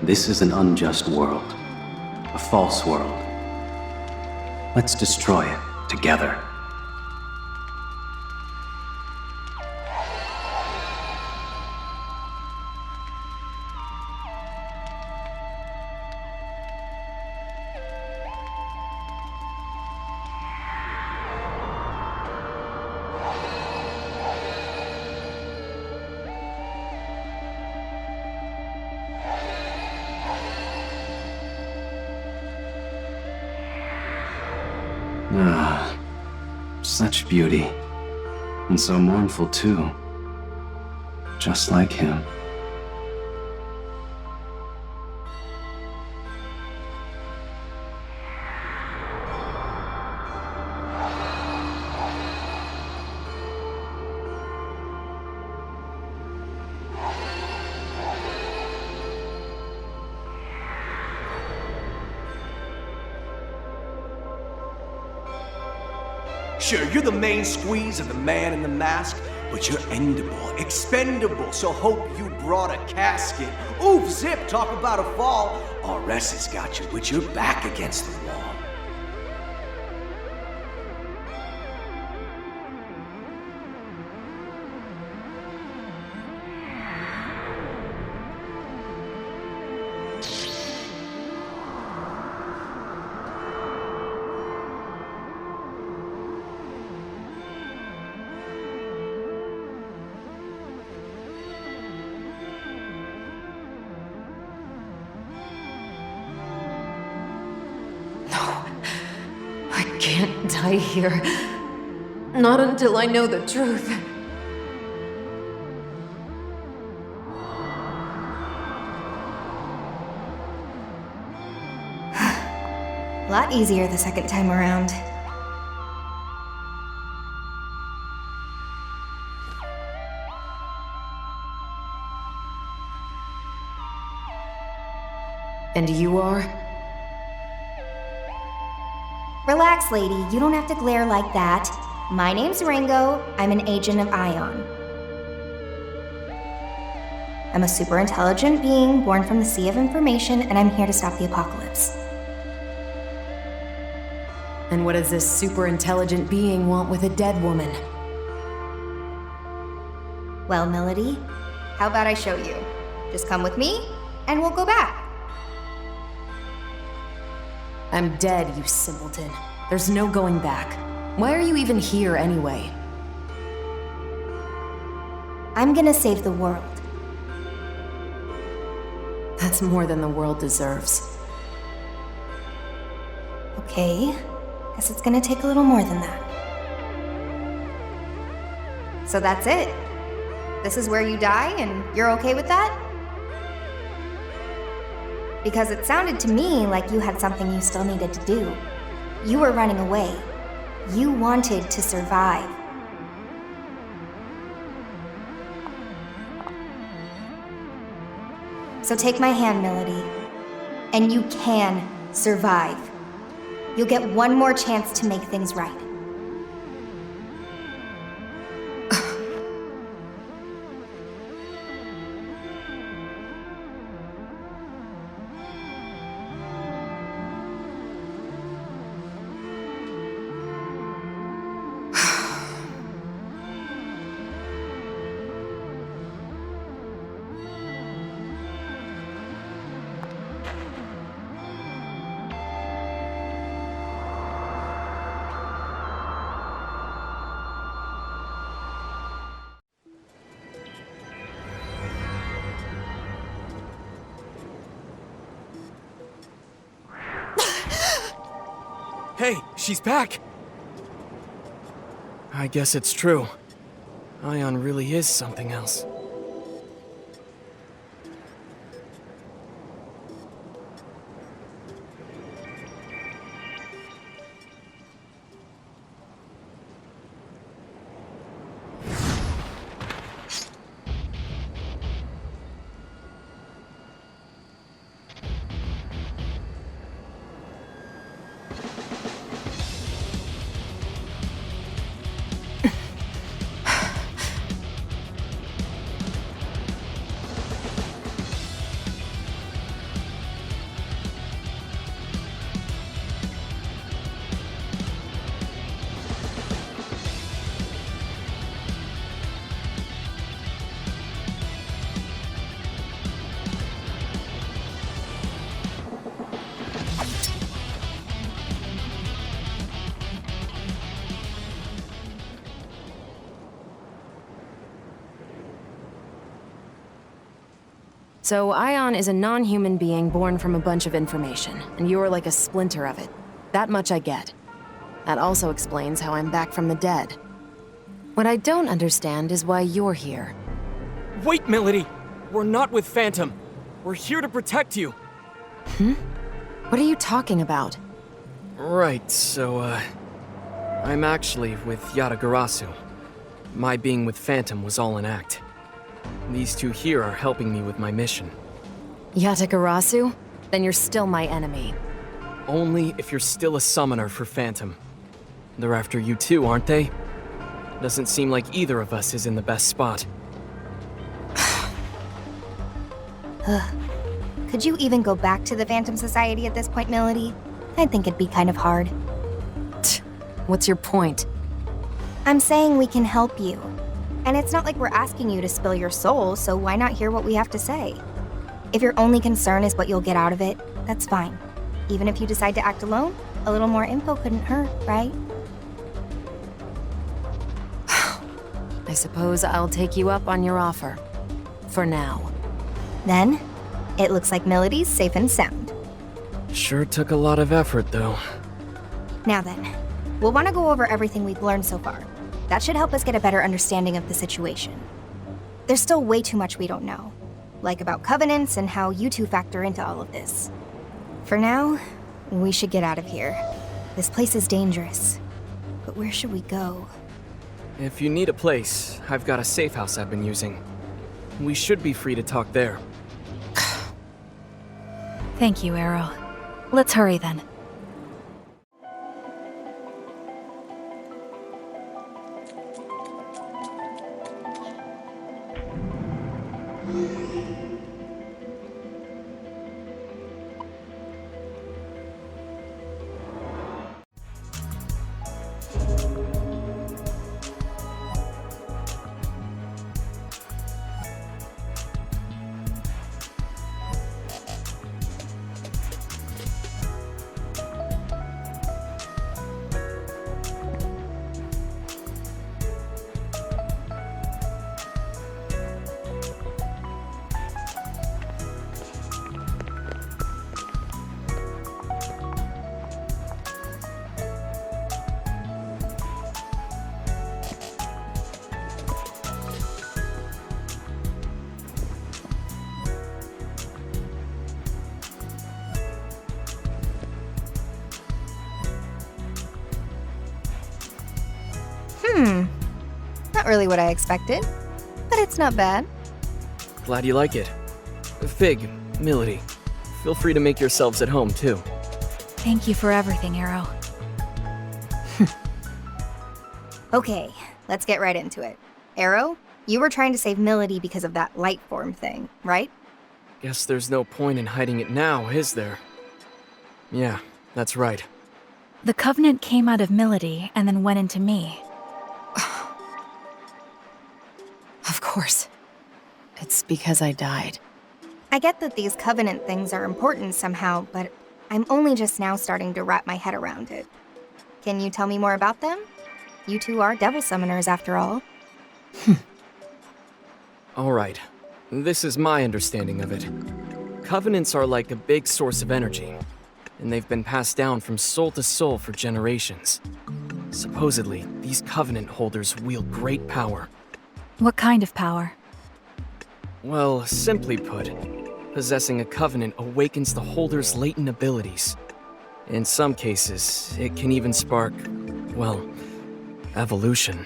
This is an unjust world. A false world. Let's destroy it together. Ah, such beauty. And so mournful too. Just like him. Sure, you're the main squeeze of the man in the mask, but you're endable, expendable, so hope you brought a casket. Oof, zip, talk about a fall. RS has got you with your back against the wall. I can't die here. Not until I know the truth. A lot easier the second time around. And you are? Relax, lady. You don't have to glare like that. My name's Ringo. I'm an agent of Aion. I'm a super intelligent being born from the sea of information, and I'm here to stop the apocalypse. And what does this super intelligent being want with a dead woman? Well, Melody, how about I show you? Just come with me, and we'll go back. I'm dead, you simpleton. There's no going back. Why are you even here anyway? I'm gonna save the world. That's more than the world deserves. Okay, guess it's gonna take a little more than that. So that's it. This is where you die, and you're okay with that? Because it sounded to me like you had something you still needed to do. You were running away. You wanted to survive. So take my hand, Melody, and you can survive. You'll get one more chance to make things right. Hey, she's back! I guess it's true. Aion really is something else. So Aion is a non-human being born from a bunch of information, and you're like a splinter of it. That much I get. That also explains how I'm back from the dead. What I don't understand is why you're here. Wait, Melody! We're not with Phantom. We're here to protect you. What are you talking about? Right, so, I'm actually with Yatagarasu. My being with Phantom was all an act. These two here are helping me with my mission. Yatagarasu? Then you're still my enemy. Only if you're still a summoner for Phantom. They're after you too, aren't they? Doesn't seem like either of us is in the best spot. Could you even go back to the Phantom Society at this point, Melody? I think it'd be kind of hard. What's your point? I'm saying we can help you. And it's not like we're asking you to spill your soul, so why not hear what we have to say? If your only concern is what you'll get out of it, that's fine. Even if you decide to act alone, a little more info couldn't hurt, right? I suppose I'll take you up on your offer. For now. Then, it looks like Melody's safe and sound. Sure took a lot of effort, though. Now then, we'll want to go over everything we've learned so far. That should help us get a better understanding of the situation. There's still way too much we don't know, like about covenants and how you two factor into all of this. For now, we should get out of here. This place is dangerous. But where should we go? If you need a place, I've got a safe house I've been using. We should be free to talk there. Thank you, Arrow. Let's hurry then. Not really what I expected, but it's not bad. Glad you like it. Fig, Melody, feel free to make yourselves at home, too. Thank you for everything, Arrow. Okay, let's get right into it. Arrow, you were trying to save Melody because of that light form thing, right? Guess there's no point in hiding it now, is there? Yeah, that's right. The Covenant came out of Melody and then went into me. Of course. It's because I died. I get that these Covenant things are important somehow, but I'm only just now starting to wrap my head around it. Can you tell me more about them? You two are devil summoners, after all. Alright, this is my understanding of it. Covenants are like a big source of energy, and they've been passed down from soul to soul for generations. Supposedly, these Covenant holders wield great power. What kind of power? Well, simply put, possessing a Covenant awakens the holder's latent abilities. In some cases, it can even spark, well, evolution.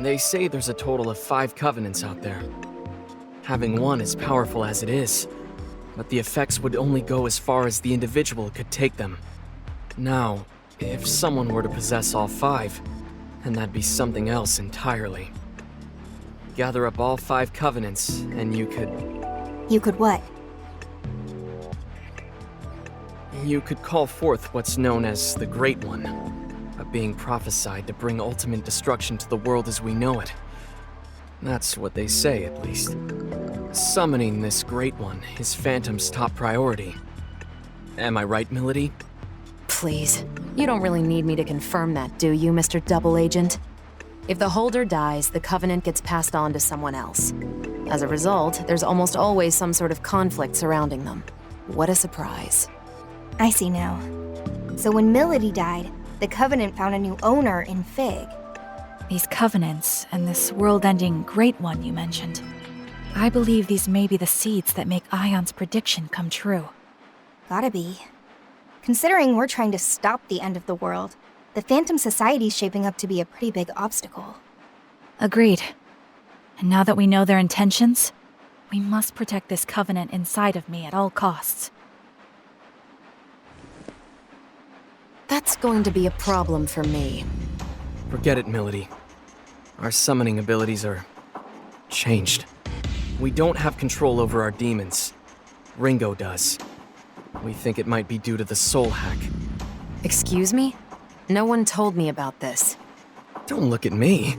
They say there's a total of 5 Covenants out there. Having one is powerful as it is, but the effects would only go as far as the individual could take them. Now, if someone were to possess all 5, then that'd be something else entirely. Gather up all 5 Covenants, and you could... You could what? You could call forth what's known as the Great One, a being prophesied to bring ultimate destruction to the world as we know it. That's what they say, at least. Summoning this Great One is Phantom's top priority. Am I right, Melody? Please. You don't really need me to confirm that, do you, Mr. Double Agent? If the holder dies, the Covenant gets passed on to someone else. As a result, there's almost always some sort of conflict surrounding them. What a surprise. I see now. So when Milady died, the Covenant found a new owner in Fig. These covenants and this world-ending Great One you mentioned. I believe these may be the seeds that make Aion's prediction come true. Gotta be. Considering we're trying to stop the end of the world, the Phantom Society's shaping up to be a pretty big obstacle. Agreed. And now that we know their intentions, we must protect this covenant inside of me at all costs. That's going to be a problem for me. Forget it, Milady. Our summoning abilities are changed. We don't have control over our demons. Ringo does. We think it might be due to the soul hack. Excuse me? No one told me about this. Don't look at me.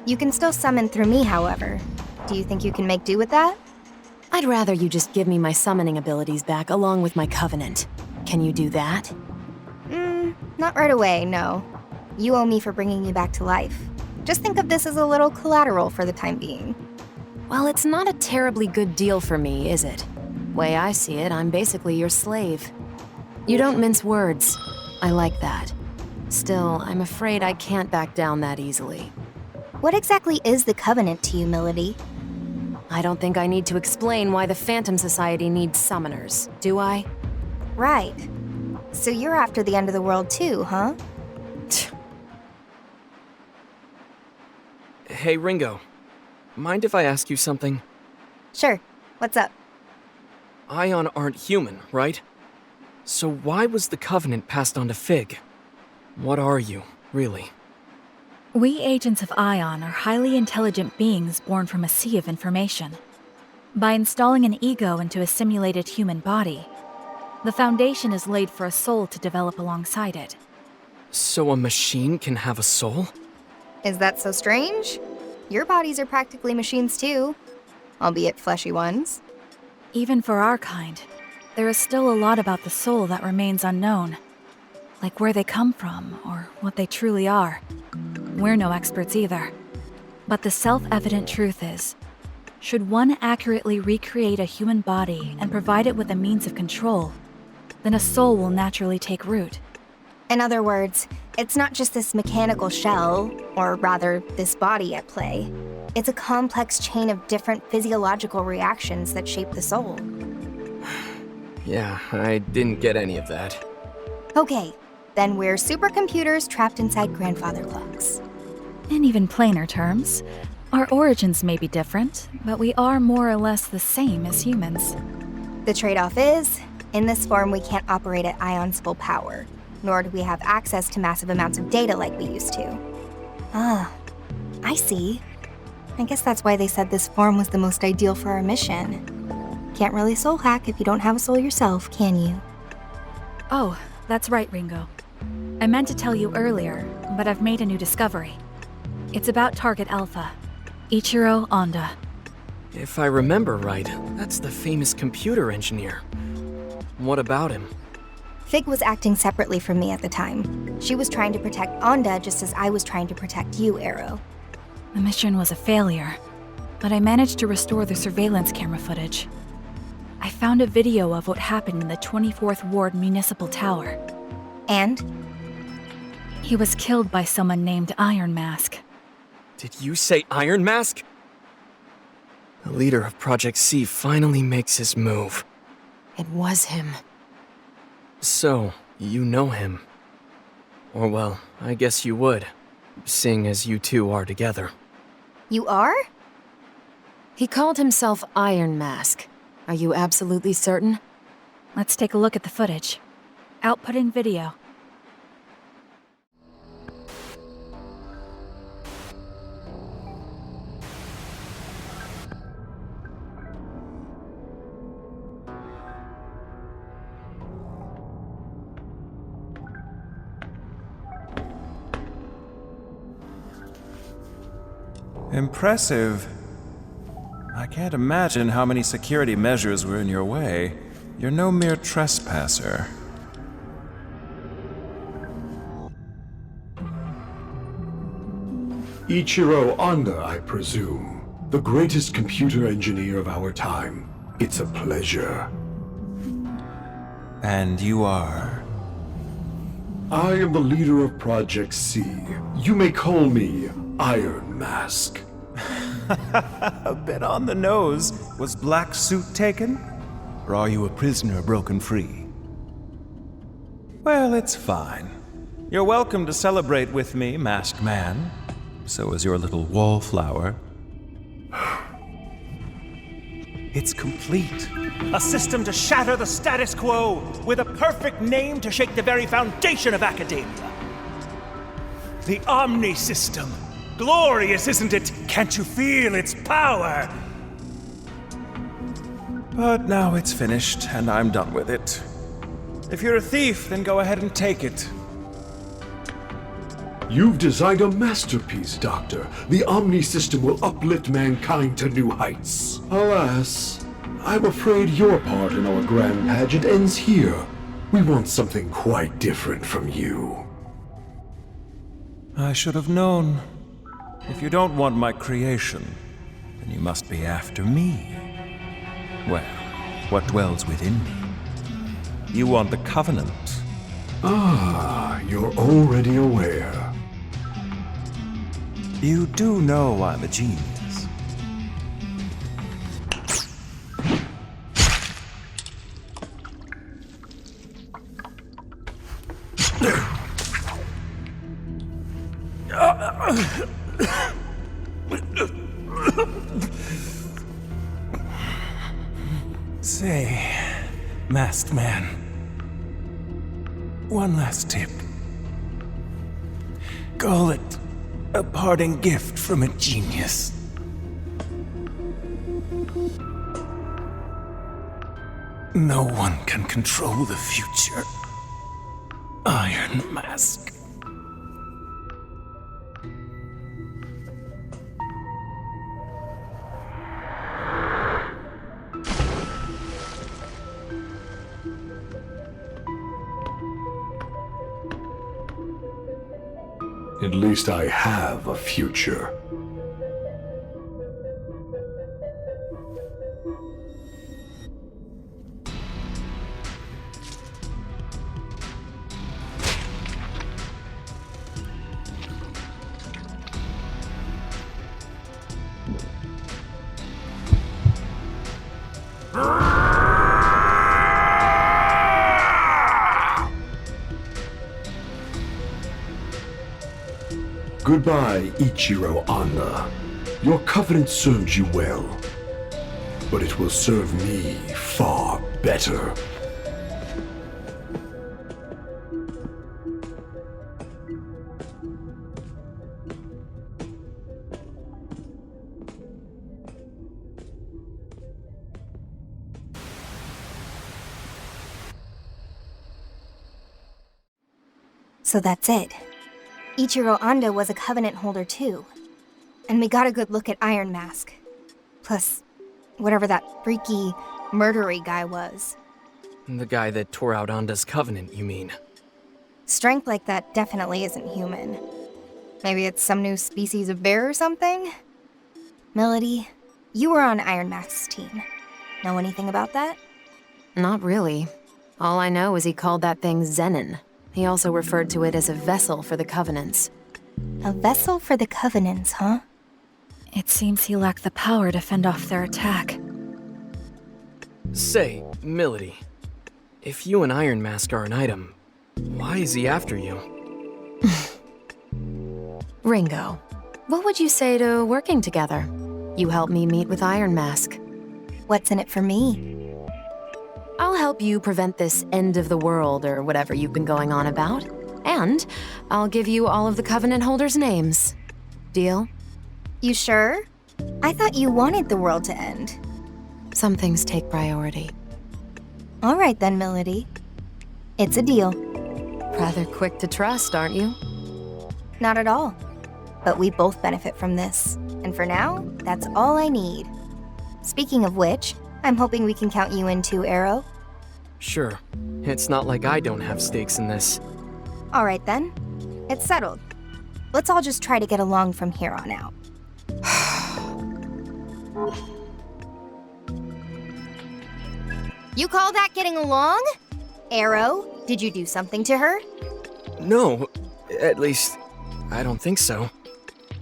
You can still summon through me, however. Do you think you can make do with that? I'd rather you just give me my summoning abilities back along with my covenant. Can you do that? Not right away, no. You owe me for bringing you back to life. Just think of this as a little collateral for the time being. Well, it's not a terribly good deal for me, is it? Way I see it, I'm basically your slave. You don't mince words. I like that. Still, I'm afraid I can't back down that easily. What exactly is the Covenant to you, Milady? I don't think I need to explain why the Phantom Society needs summoners, do I? Right. So you're after the end of the world too, huh? Hey, Ringo. Mind if I ask you something? Sure. What's up? Aion aren't human, right? So why was the Covenant passed on to Fig? What are you, really? We agents of Aion are highly intelligent beings born from a sea of information. By installing an ego into a simulated human body, the foundation is laid for a soul to develop alongside it. So a machine can have a soul? Is that so strange? Your bodies are practically machines too, albeit fleshy ones. Even for our kind, there is still a lot about the soul that remains unknown. Like where they come from, or what they truly are. We're no experts either. But the self-evident truth is, should one accurately recreate a human body and provide it with a means of control, then a soul will naturally take root. In other words, it's not just this mechanical shell, or rather, this body at play. It's a complex chain of different physiological reactions that shape the soul. Yeah, I didn't get any of that. Okay, then we're supercomputers trapped inside grandfather clocks. In even plainer terms, our origins may be different, but we are more or less the same as humans. The trade-off is, in this form we can't operate at Aion's full power, nor do we have access to massive amounts of data like we used to. Ah, I see. I guess that's why they said this form was the most ideal for our mission. Can't really soul hack if you don't have a soul yourself, can you? Oh, that's right, Ringo. I meant to tell you earlier, but I've made a new discovery. It's about Target Alpha, Ichiro Honda. If I remember right, that's the famous computer engineer. What about him? Fig was acting separately from me at the time. She was trying to protect Onda just as I was trying to protect you, Arrow. The mission was a failure, but I managed to restore the surveillance camera footage. I found a video of what happened in the 24th Ward Municipal Tower. And? He was killed by someone named Iron Mask. Did you say Iron Mask? The leader of Project C finally makes his move. It was him. So, you know him. Or well, I guess you would, seeing as you two are together. You are? He called himself Iron Mask. Are you absolutely certain? Let's take a look at the footage. Outputting video. Impressive. I can't imagine how many security measures were in your way. You're no mere trespasser. Ichiro Honda, I presume. The greatest computer engineer of our time. It's a pleasure. And you are? I am the leader of Project C. You may call me Iron Mask. A bit on the nose. Was Black Suit taken? Or are you a prisoner broken free? Well, it's fine. You're welcome to celebrate with me, Masked Man. So is your little wallflower. It's complete. A system to shatter the status quo, with a perfect name to shake the very foundation of academia. The Omni System. Glorious, isn't it? Can't you feel its power? But now it's finished, and I'm done with it. If you're a thief, then go ahead and take it. You've designed a masterpiece, Doctor. The Omni System will uplift mankind to new heights. Alas, I'm afraid your part in our grand pageant ends here. We want something quite different from you. I should have known. If you don't want my creation, then you must be after me. Well, what dwells within me? You want the Covenant. Ah, you're already aware. You do know I'm a genius. Say, Masked Man, one last tip. Call it a parting gift from a genius. No one can control the future. Iron Mask. At least I have a future. Goodbye, Ichiro Honda. Your covenant served you well, but it will serve me far better. So that's it. Ichiro Honda was a Covenant holder too. And we got a good look at Iron Mask. Plus, whatever that freaky, murdery guy was. The guy that tore out Onda's Covenant, you mean? Strength like that definitely isn't human. Maybe it's some new species of bear or something? Melody, you were on Iron Mask's team. Know anything about that? Not really. All I know is he called that thing Zenin. He also referred to it as a vessel for the Covenants. A vessel for the Covenants, huh? It seems he lacked the power to fend off their attack. Say, Milady, if you and Iron Mask are an item, why is he after you? Ringo, what would you say to working together? You help me meet with Iron Mask. What's in it for me? I'll help you prevent this end of the world or whatever you've been going on about. And I'll give you all of the Covenant holders' names. Deal? You sure? I thought you wanted the world to end. Some things take priority. All right then, Melody. It's a deal. Rather quick to trust, aren't you? Not at all. But we both benefit from this. And for now, that's all I need. Speaking of which, I'm hoping we can count you in too, Arrow. Sure. It's not like I don't have stakes in this. All right then. It's settled. Let's all just try to get along from here on out. You call that getting along? Arrow, did you do something to her? No, at least, I don't think so.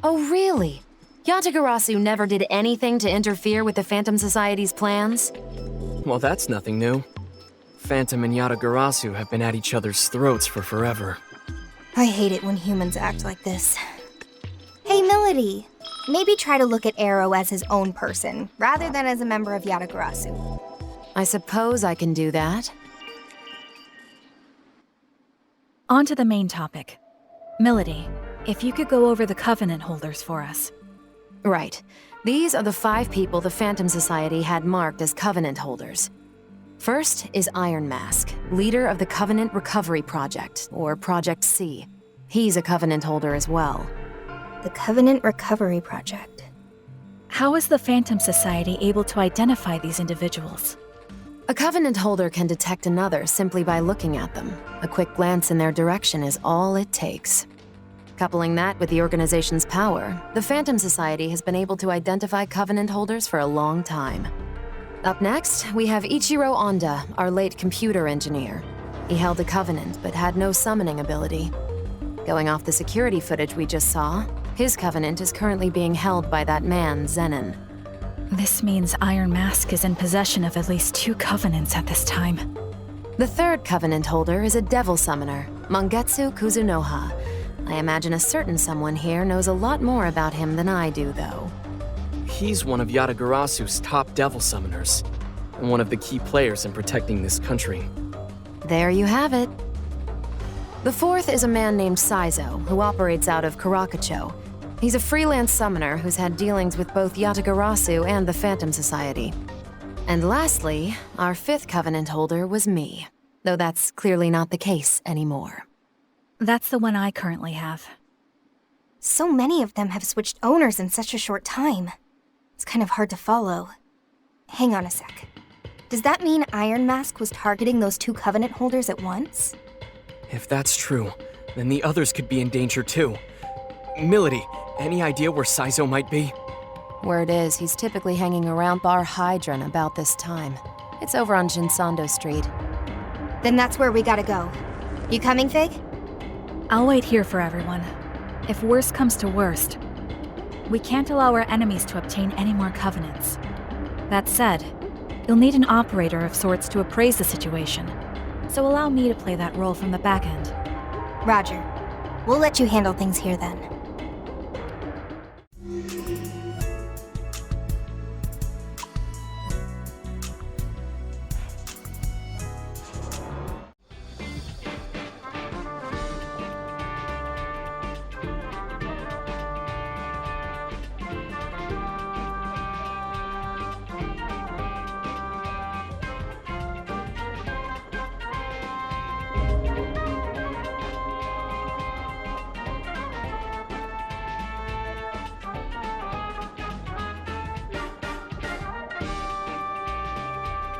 Oh, really? Yatagarasu never did anything to interfere with the Phantom Society's plans? Well, that's nothing new. Phantom and Yatagarasu have been at each other's throats for forever. I hate it when humans act like this. Hey, Melody. Maybe try to look at Arrow as his own person, rather than as a member of Yatagarasu. I suppose I can do that. On to the main topic. Melody, if you could go over the Covenant holders for us. Right. These are the 5 people the Phantom Society had marked as Covenant holders. First is Iron Mask, leader of the Covenant Recovery Project, or Project C. He's a Covenant holder as well. The Covenant Recovery Project. How is the Phantom Society able to identify these individuals? A Covenant holder can detect another simply by looking at them. A quick glance in their direction is all it takes. Coupling that with the organization's power, the Phantom Society has been able to identify Covenant holders for a long time. Up next, we have Ichiro Onda, our late computer engineer. He held a Covenant, but had no summoning ability. Going off the security footage we just saw, his Covenant is currently being held by that man, Zenon. This means Iron Mask is in possession of at least 2 Covenants at this time. The third Covenant holder is a Devil Summoner, Mangetsu Kuzunoha. I imagine a certain someone here knows a lot more about him than I do, though. He's one of Yatagarasu's top devil summoners, and one of the key players in protecting this country. There you have it. The fourth is a man named Saizo, who operates out of Karakacho. He's a freelance summoner who's had dealings with both Yatagarasu and the Phantom Society. And lastly, our 5th Covenant holder was me, though that's clearly not the case anymore. That's the one I currently have. So many of them have switched owners in such a short time. It's kind of hard to follow. Hang on a sec. Does that mean Iron Mask was targeting those 2 Covenant holders at once? If that's true, then the others could be in danger too. Melody, any idea where Saizo might be? Word is, he's typically hanging around Bar Hydron about this time. It's over on Shinsando Street. Then that's where we gotta go. You coming, Fig? I'll wait here for everyone. If worst comes to worst, we can't allow our enemies to obtain any more Covenants. That said, you'll need an operator of sorts to appraise the situation, so allow me to play that role from the back end. Roger. We'll let you handle things here then.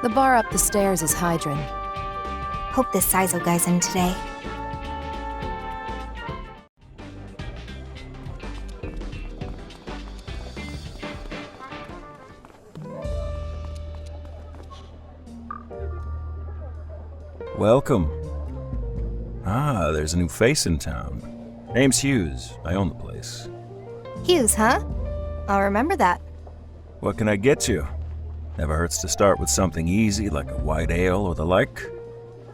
The bar up the stairs is Hydron. Hope this Saizo guy's in today. Welcome. Ah, there's a new face in town. Name's Hughes. I own the place. Hughes, huh? I'll remember that. What can I get you? Never hurts to start with something easy like a white ale or the like.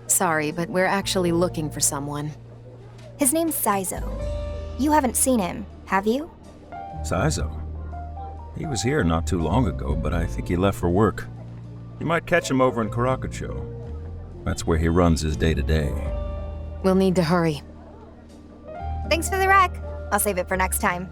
Sorry, but we're actually looking for someone. His name's Saizo. You haven't seen him, have you? Saizo? He was here not too long ago, but I think he left for work. You might catch him over in Karakacho. That's where he runs his day-to-day. We'll need to hurry. Thanks for the rec. I'll save it for next time.